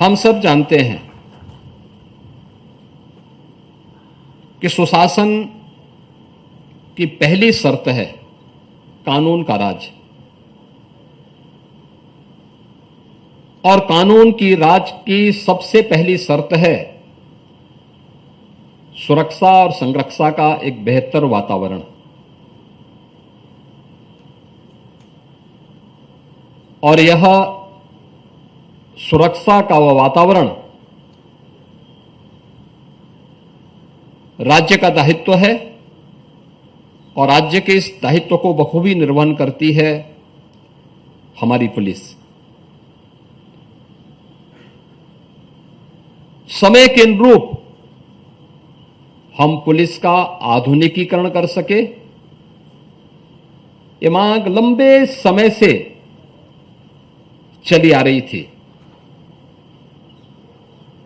हम सब जानते हैं कि सुशासन की पहली शर्त है कानून का राज, और कानून की राज की सबसे पहली शर्त है सुरक्षा और संरक्षा का एक बेहतर वातावरण। और यह सुरक्षा का वह वातावरण राज्य का दायित्व है, और राज्य के इस दायित्व को बखूबी निर्वहन करती है हमारी पुलिस। समय के अनुरूप हम पुलिस का आधुनिकीकरण कर सके, ये मांग लंबे समय से चली आ रही थी,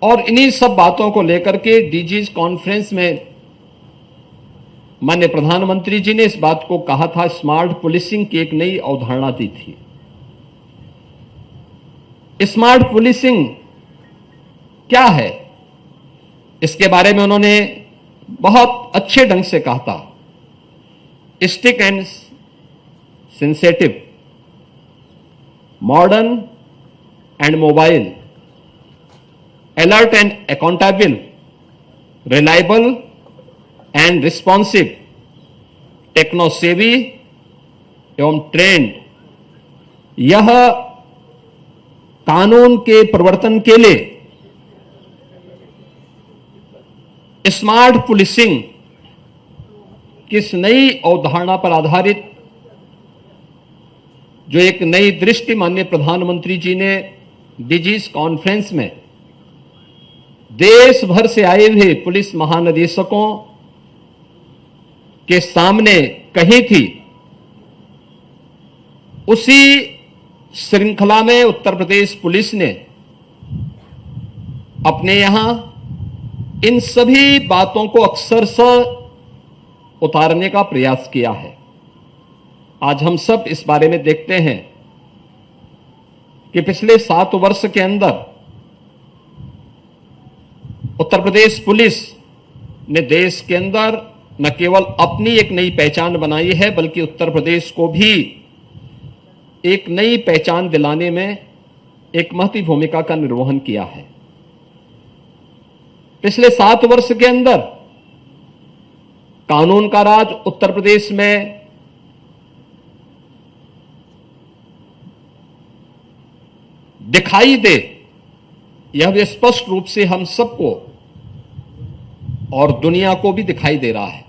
और इन्हीं सब बातों को लेकर के डीजीज कॉन्फ्रेंस में माननीय प्रधानमंत्री जी ने इस बात को कहा था, स्मार्ट पुलिसिंग की एक नई अवधारणा दी थी। स्मार्ट पुलिसिंग क्या है, इसके बारे में उन्होंने बहुत अच्छे ढंग से कहा था। Strict and sensitive, modern and mobile, alert and accountable, reliable and responsive, techno savvy एवं ट्रेंड। यह कानून के प्रवर्तन के लिए स्मार्ट पुलिसिंग किस नई अवधारणा पर आधारित, जो एक नई दृष्टि माननीय प्रधानमंत्री जी ने डीजीज कॉन्फ्रेंस में देश भर से आए हुए पुलिस महानिदेशकों के सामने कही थी, उसी श्रृंखला में उत्तर प्रदेश पुलिस ने अपने यहां इन सभी बातों को अक्षरशः उतारने का प्रयास किया है। आज हम सब इस बारे में देखते हैं कि पिछले 7 वर्ष के अंदर उत्तर प्रदेश पुलिस ने देश के अंदर न केवल अपनी एक नई पहचान बनाई है, बल्कि उत्तर प्रदेश को भी एक नई पहचान दिलाने में एक महत्वपूर्ण भूमिका का निर्वहन किया है। पिछले 7 वर्ष के अंदर कानून का राज उत्तर प्रदेश में दिखाई दे, यह भी स्पष्ट रूप से हम सबको और दुनिया को भी दिखाई दे रहा है।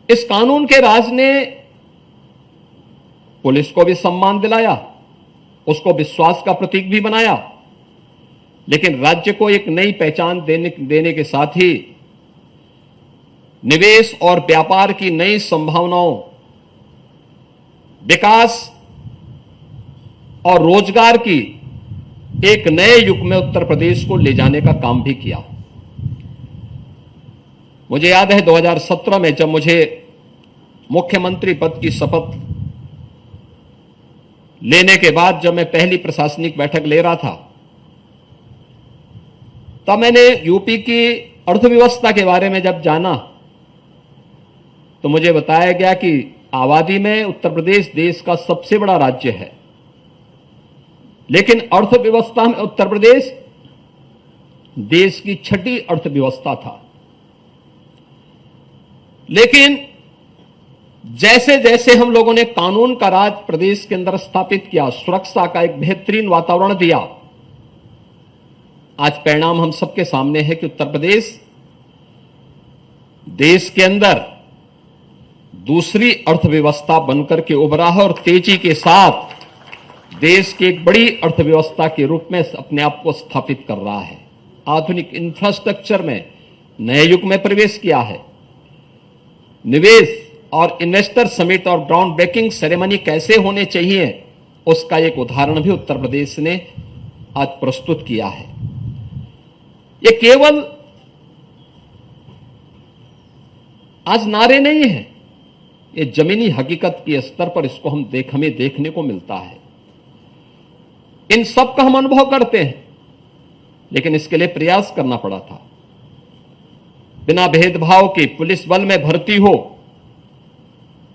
इस कानून के राज ने पुलिस को भी सम्मान दिलाया, उसको विश्वास का प्रतीक भी बनाया, लेकिन राज्य को एक नई पहचान देने के साथ ही निवेश और व्यापार की नई संभावनाओं, विकास और रोजगार की एक नए युग में उत्तर प्रदेश को ले जाने का काम भी किया। मुझे याद है 2017 में जब मुझे मुख्यमंत्री पद की शपथ लेने के बाद जब मैं पहली प्रशासनिक बैठक ले रहा था, तब मैंने यूपी की अर्थव्यवस्था के बारे में जब जाना तो मुझे बताया गया कि आबादी में उत्तर प्रदेश देश का सबसे बड़ा राज्य है, लेकिन अर्थव्यवस्था में उत्तर प्रदेश देश की 6ठी अर्थव्यवस्था था। लेकिन जैसे जैसे हम लोगों ने कानून का राज प्रदेश के अंदर स्थापित किया, सुरक्षा का एक बेहतरीन वातावरण दिया, आज परिणाम हम सबके सामने है कि उत्तर प्रदेश देश के अंदर दूसरी अर्थव्यवस्था बनकर के उभरा है और तेजी के साथ देश की एक बड़ी अर्थव्यवस्था के रूप में अपने आप को स्थापित कर रहा है। आधुनिक इंफ्रास्ट्रक्चर में नए युग में प्रवेश किया है। निवेश और इन्वेस्टर समिट और ग्राउंड ब्रेकिंग सेरेमनी कैसे होने चाहिए, उसका एक उदाहरण भी उत्तर प्रदेश ने आज प्रस्तुत किया है। ये केवल आज नारे नहीं है, ये जमीनी हकीकत के स्तर पर इसको हमें देखने को मिलता है। इन सब का हम अनुभव करते हैं, लेकिन इसके लिए प्रयास करना पड़ा था। बिना भेदभाव के पुलिस बल में भर्ती हो,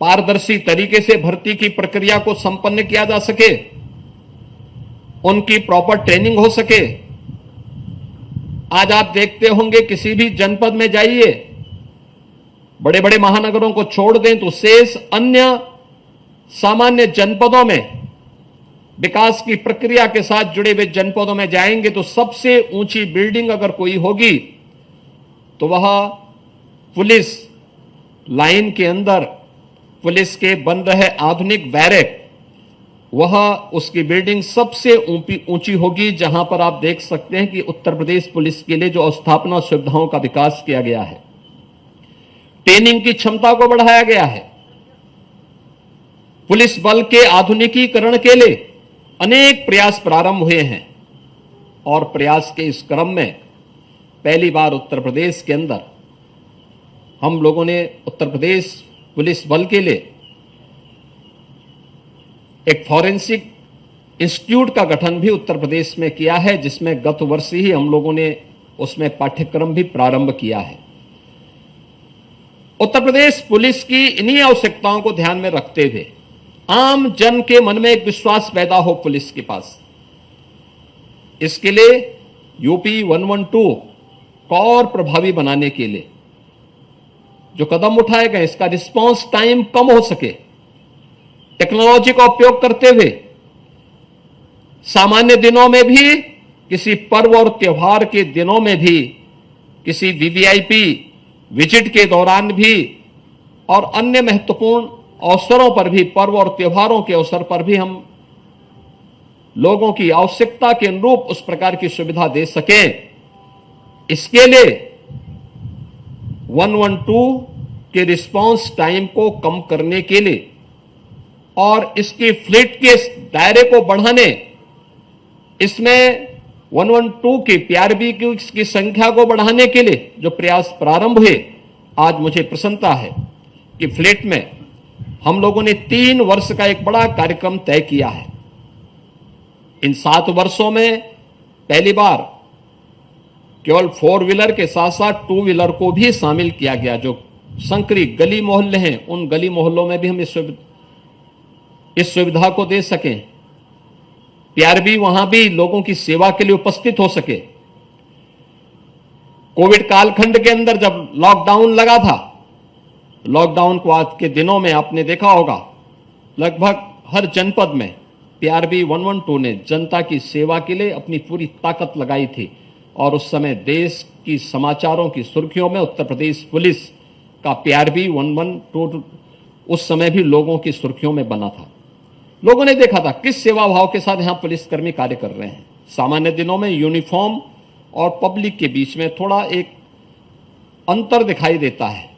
पारदर्शी तरीके से भर्ती की प्रक्रिया को संपन्न किया जा सके, उनकी प्रॉपर ट्रेनिंग हो सके। आज आप देखते होंगे किसी भी जनपद में जाइए, बड़े बड़े महानगरों को छोड़ दें तो शेष अन्य सामान्य जनपदों में, विकास की प्रक्रिया के साथ जुड़े हुए जनपदों में जाएंगे तो सबसे ऊंची बिल्डिंग अगर कोई होगी तो वह पुलिस लाइन के अंदर पुलिस के बन रहे आधुनिक बैरक, वह उसकी बिल्डिंग सबसे ऊंची होगी, जहां पर आप देख सकते हैं कि उत्तर प्रदेश पुलिस के लिए जो अवस्थापना सुविधाओं का विकास किया गया है, ट्रेनिंग की क्षमता को बढ़ाया गया है, पुलिस बल के आधुनिकीकरण के लिए अनेक प्रयास प्रारंभ हुए हैं। और प्रयास के इस क्रम में पहली बार उत्तर प्रदेश के अंदर हम लोगों ने उत्तर प्रदेश पुलिस बल के लिए एक फॉरेंसिक इंस्टीट्यूट का गठन भी उत्तर प्रदेश में किया है, जिसमें गत वर्ष ही हम लोगों ने उसमें पाठ्यक्रम भी प्रारंभ किया है। उत्तर प्रदेश पुलिस की इन्हीं आवश्यकताओं को ध्यान में रखते हुए आम जन के मन में एक विश्वास पैदा हो पुलिस के पास, इसके लिए यूपी 112 को और प्रभावी बनाने के लिए जो कदम उठाए गए, इसका रिस्पांस टाइम कम हो सके, टेक्नोलॉजी का उपयोग करते हुए सामान्य दिनों में भी, किसी पर्व और त्योहार के दिनों में भी, किसी वीवीआईपी विजिट के दौरान भी और अन्य महत्वपूर्ण अवसरों पर भी, पर्व और त्योहारों के अवसर पर भी हम लोगों की आवश्यकता के अनुरूप उस प्रकार की सुविधा दे सकें। इसके लिए 112 के रिस्पांस टाइम को कम करने के लिए और इसकी फ्लीट के दायरे को बढ़ाने, इसमें 112 की पीआरबी की संख्या को बढ़ाने के लिए जो प्रयास प्रारंभ हुए, आज मुझे प्रसन्नता है कि फ्लीट में हम लोगों ने 3 वर्ष का एक बड़ा कार्यक्रम तय किया है। इन 7 वर्षों में पहली बार केवल 4 व्हीलर के साथ साथ 2 व्हीलर को भी शामिल किया गया। जो संकरी गली मोहल्ले हैं, उन गली मोहल्लों में भी हम इस सुविधा को दे सकें। पीआरबी वहां भी लोगों की सेवा के लिए उपस्थित हो सके। कोविड कालखंड के अंदर जब लॉकडाउन लगा था, लॉकडाउन को आज के दिनों में आपने देखा होगा, लगभग हर जनपद में पीआरबी 112 ने जनता की सेवा के लिए अपनी पूरी ताकत लगाई थी। और उस समय देश की समाचारों की सुर्खियों में उत्तर प्रदेश पुलिस का पीआरबी 112 उस समय भी लोगों की सुर्खियों में बना था। लोगों ने देखा था किस सेवा भाव के साथ यहां पुलिसकर्मी कार्य कर रहे हैं। सामान्य दिनों में यूनिफॉर्म और पब्लिक के बीच में थोड़ा एक अंतर दिखाई देता है,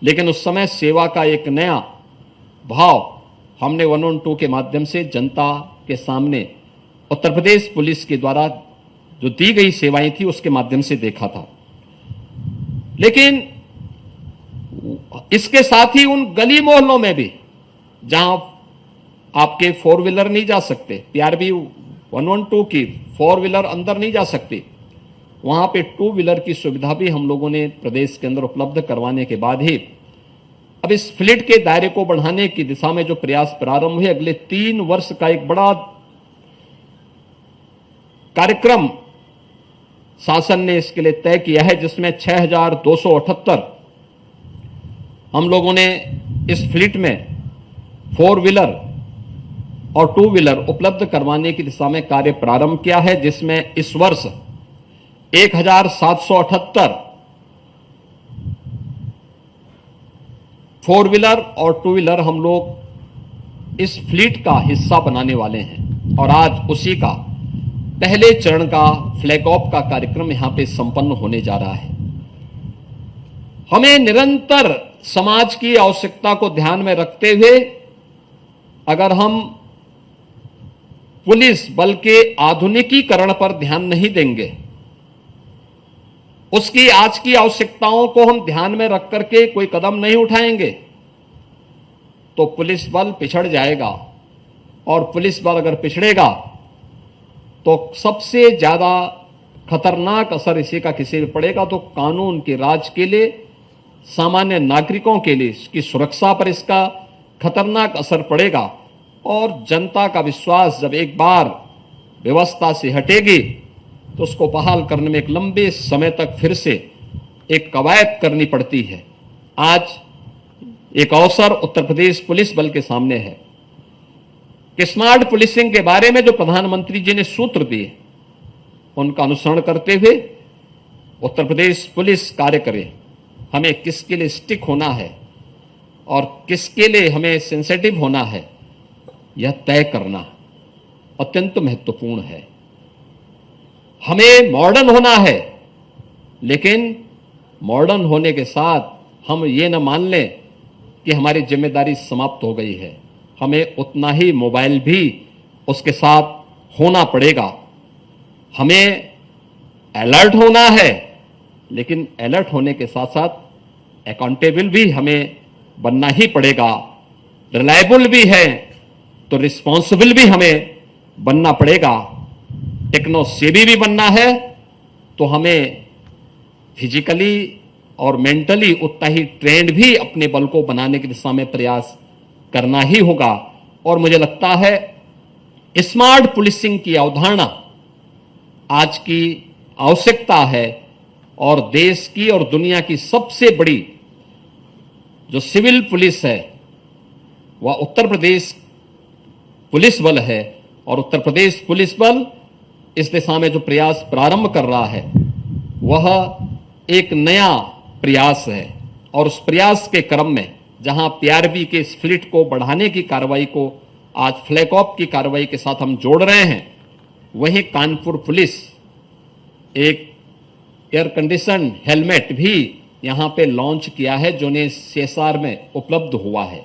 लेकिन उस समय सेवा का एक नया भाव हमने 112 के माध्यम से जनता के सामने उत्तर प्रदेश पुलिस के द्वारा जो दी गई सेवाएं थी उसके माध्यम से देखा था। लेकिन इसके साथ ही उन गली मोहल्लों में भी जहां आपके 4 व्हीलर नहीं जा सकते, पीआरबी 112 की 4 व्हीलर अंदर नहीं जा सकती, वहां पे 2 व्हीलर की सुविधा भी हम लोगों ने प्रदेश के अंदर उपलब्ध करवाने के बाद ही अब इस फ्लीट के दायरे को बढ़ाने की दिशा में जो प्रयास प्रारंभ हुए, अगले 3 वर्ष का एक बड़ा कार्यक्रम शासन ने इसके लिए तय किया है, जिसमें 6278 हम लोगों ने इस फ्लीट में 4 व्हीलर और 2 व्हीलर उपलब्ध करवाने की दिशा में कार्य प्रारंभ किया है, जिसमें इस वर्ष 1778 4 व्हीलर और 2 व्हीलर हम लोग इस फ्लीट का हिस्सा बनाने वाले हैं। और आज उसी का पहले चरण का फ्लैग ऑफ का कार्यक्रम यहां पे संपन्न होने जा रहा है। हमें निरंतर समाज की आवश्यकता को ध्यान में रखते हुए अगर हम पुलिस बल के आधुनिकीकरण पर ध्यान नहीं देंगे, उसकी आज की आवश्यकताओं को हम ध्यान में रख करके कोई कदम नहीं उठाएंगे, तो पुलिस बल पिछड़ जाएगा। और पुलिस बल अगर पिछड़ेगा तो सबसे ज्यादा खतरनाक असर इसी का किसी पे पड़ेगा तो कानून के राज के लिए, सामान्य नागरिकों के लिए इसकी सुरक्षा पर इसका खतरनाक असर पड़ेगा। और जनता का विश्वास जब एक बार व्यवस्था से हटेगी तो उसको बहाल करने में एक लंबे समय तक फिर से एक कवायद करनी पड़ती है। आज एक अवसर उत्तर प्रदेश पुलिस बल के सामने है कि स्मार्ट पुलिसिंग के बारे में जो प्रधानमंत्री जी ने सूत्र दिए उनका अनुसरण करते हुए उत्तर प्रदेश पुलिस कार्य करे। हमें किसके लिए स्टिक होना है और किसके लिए हमें सेंसिटिव होना है, यह तय करना अत्यंत महत्वपूर्ण है। हमें मॉडर्न होना है, लेकिन मॉडर्न होने के साथ हम ये न मान लें कि हमारी जिम्मेदारी समाप्त हो गई है। हमें उतना ही मोबाइल भी उसके साथ होना पड़ेगा। हमें अलर्ट होना है, लेकिन अलर्ट होने के साथ साथ अकाउंटेबल भी हमें बनना ही पड़ेगा। रिलायबल भी है तो रिस्पॉन्सिबल भी हमें बनना पड़ेगा। टेक्नो सेवी भी बनना है तो हमें फिजिकली और मेंटली उतना ही ट्रेंड भी अपने बल को बनाने की दिशा में प्रयास करना ही होगा। और मुझे लगता है स्मार्ट पुलिसिंग की अवधारणा आज की आवश्यकता है और देश की और दुनिया की सबसे बड़ी जो सिविल पुलिस है वह उत्तर प्रदेश पुलिस बल है। और उत्तर प्रदेश पुलिस बल इस दिशा में जो प्रयास प्रारंभ कर रहा है वह एक नया प्रयास है। और उस प्रयास के क्रम में जहां पीआरबी के इस फ्लीट को बढ़ाने की कार्रवाई को आज फ्लैग ऑफ की कार्रवाई के साथ हम जोड़ रहे हैं, वहीं कानपुर पुलिस एक एयर कंडीशन हेलमेट भी यहां पे लॉन्च किया है जो ने सीएसआर में उपलब्ध हुआ है।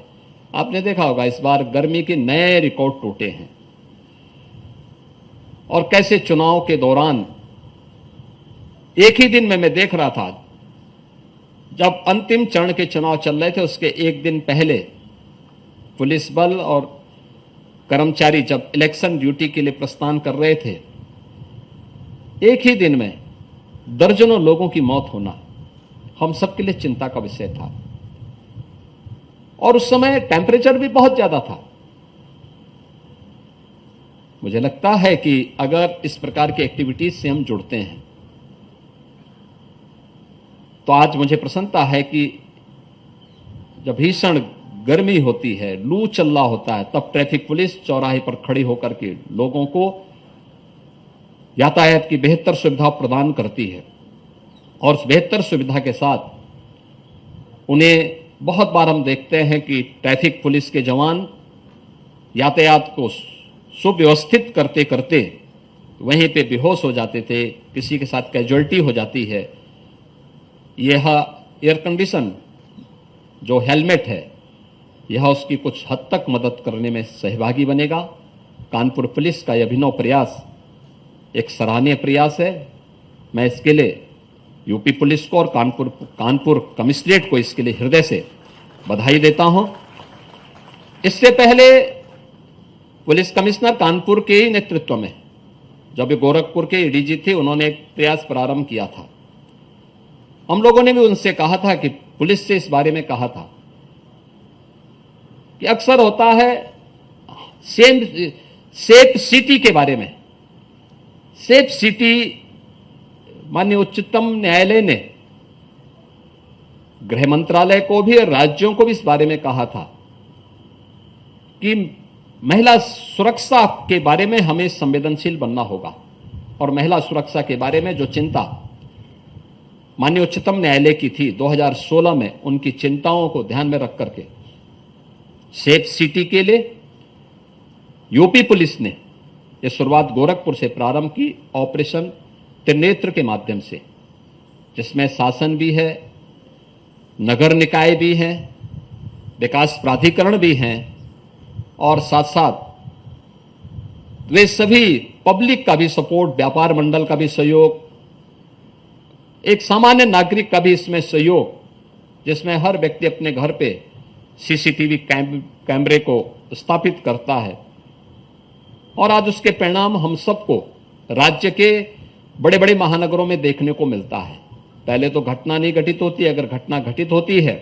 आपने देखा होगा इस बार गर्मी के नए रिकॉर्ड टूटे हैं। और कैसे चुनाव के दौरान एक ही दिन में मैं देख रहा था, जब अंतिम चरण के चुनाव चल रहे थे उसके एक दिन पहले पुलिस बल और कर्मचारी जब इलेक्शन ड्यूटी के लिए प्रस्थान कर रहे थे, एक ही दिन में दर्जनों लोगों की मौत होना हम सबके लिए चिंता का विषय था। और उस समय टेम्परेचर भी बहुत ज्यादा था। मुझे लगता है कि अगर इस प्रकार की एक्टिविटीज से हम जुड़ते हैं तो आज मुझे प्रसन्नता है कि जब भीषण गर्मी होती है, लू चल रहा होता है, तब ट्रैफिक पुलिस चौराहे पर खड़ी होकर के लोगों को यातायात की बेहतर सुविधा प्रदान करती है। और उस बेहतर सुविधा के साथ उन्हें बहुत बार हम देखते हैं कि ट्रैफिक पुलिस के जवान यातायात को सुव्यवस्थित करते करते वहीं पे बेहोश हो जाते थे, किसी के साथ कैजुअल्टी हो जाती है। यह एयर कंडीशन जो हेलमेट है यह उसकी कुछ हद तक मदद करने में सहभागी बनेगा। कानपुर पुलिस का यह अभिनव प्रयास एक सराहनीय प्रयास है। मैं इसके लिए यूपी पुलिस को और कानपुर कमिश्नरेट को इसके लिए हृदय से बधाई देता हूं। इससे पहले पुलिस कमिश्नर कानपुर के ही नेतृत्व में जब गोरखपुर के एडीजी थे, उन्होंने एक प्रयास प्रारंभ किया था। हम लोगों ने भी उनसे कहा था कि पुलिस से इस बारे में कहा था कि अक्सर होता है सेफ सिटी के बारे में। सेफ सिटी माननीय उच्चतम न्यायालय ने गृह मंत्रालय को भी और राज्यों को भी इस बारे में कहा था कि महिला सुरक्षा के बारे में हमें संवेदनशील बनना होगा। और महिला सुरक्षा के बारे में जो चिंता माननीय उच्चतम न्यायालय की थी 2016 में, उनकी चिंताओं को ध्यान में रख करके सेफ सिटी के लिए यूपी पुलिस ने यह शुरुआत गोरखपुर से प्रारंभ की, ऑपरेशन त्रिनेत्र के माध्यम से, जिसमें शासन भी है, नगर निकाय भी हैं, विकास प्राधिकरण भी हैं और साथ साथ वे सभी पब्लिक का भी सपोर्ट, व्यापार मंडल का भी सहयोग, एक सामान्य नागरिक का भी इसमें सहयोग, जिसमें हर व्यक्ति अपने घर पे सीसीटीवी कैमरे को स्थापित करता है। और आज उसके परिणाम हम सबको राज्य के बड़े बड़े महानगरों में देखने को मिलता है। पहले तो घटना नहीं घटित होती, अगर घटना घटित होती है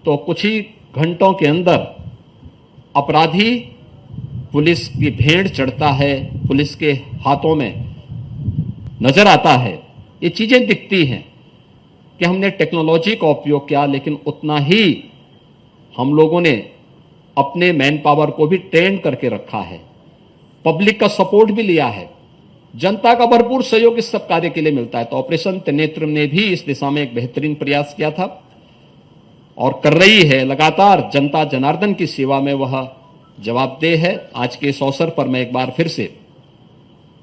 तो कुछ ही घंटों के अंदर अपराधी पुलिस की भेंट चढ़ता है, पुलिस के हाथों में नजर आता है। ये चीजें दिखती हैं कि हमने टेक्नोलॉजी का उपयोग किया, लेकिन उतना ही हम लोगों ने अपने मैन पावर को भी ट्रेन करके रखा है, पब्लिक का सपोर्ट भी लिया है, जनता का भरपूर सहयोग इस सब कार्य के लिए मिलता है। तो ऑपरेशन त्रिनेत्र ने भी इस दिशा में एक बेहतरीन प्रयास किया था और कर रही है लगातार। जनता जनार्दन की सेवा में वह जवाबदेह है। आज के इस अवसर पर मैं एक बार फिर से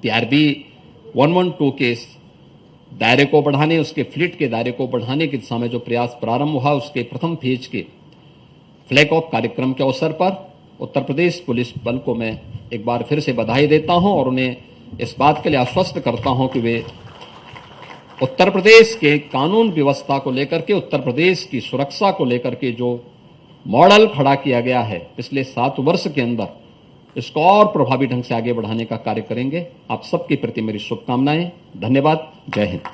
PRB 112 के दायरे को बढ़ाने, उसके फ्लीट के दायरे को बढ़ाने की दिशा में जो प्रयास प्रारंभ हुआ, उसके प्रथम फेज के फ्लैग ऑफ कार्यक्रम के अवसर पर उत्तर प्रदेश पुलिस बल को मैं एक बार फिर से बधाई देता हूं और उन्हें इस बात के लिए आश्वस्त करता हूं कि वे उत्तर प्रदेश के कानून व्यवस्था को लेकर के, उत्तर प्रदेश की सुरक्षा को लेकर के जो मॉडल खड़ा किया गया है पिछले 7 वर्ष के अंदर, इसको और प्रभावी ढंग से आगे बढ़ाने का कार्य करेंगे। आप सबके प्रति मेरी शुभकामनाएं। धन्यवाद। जय हिंद।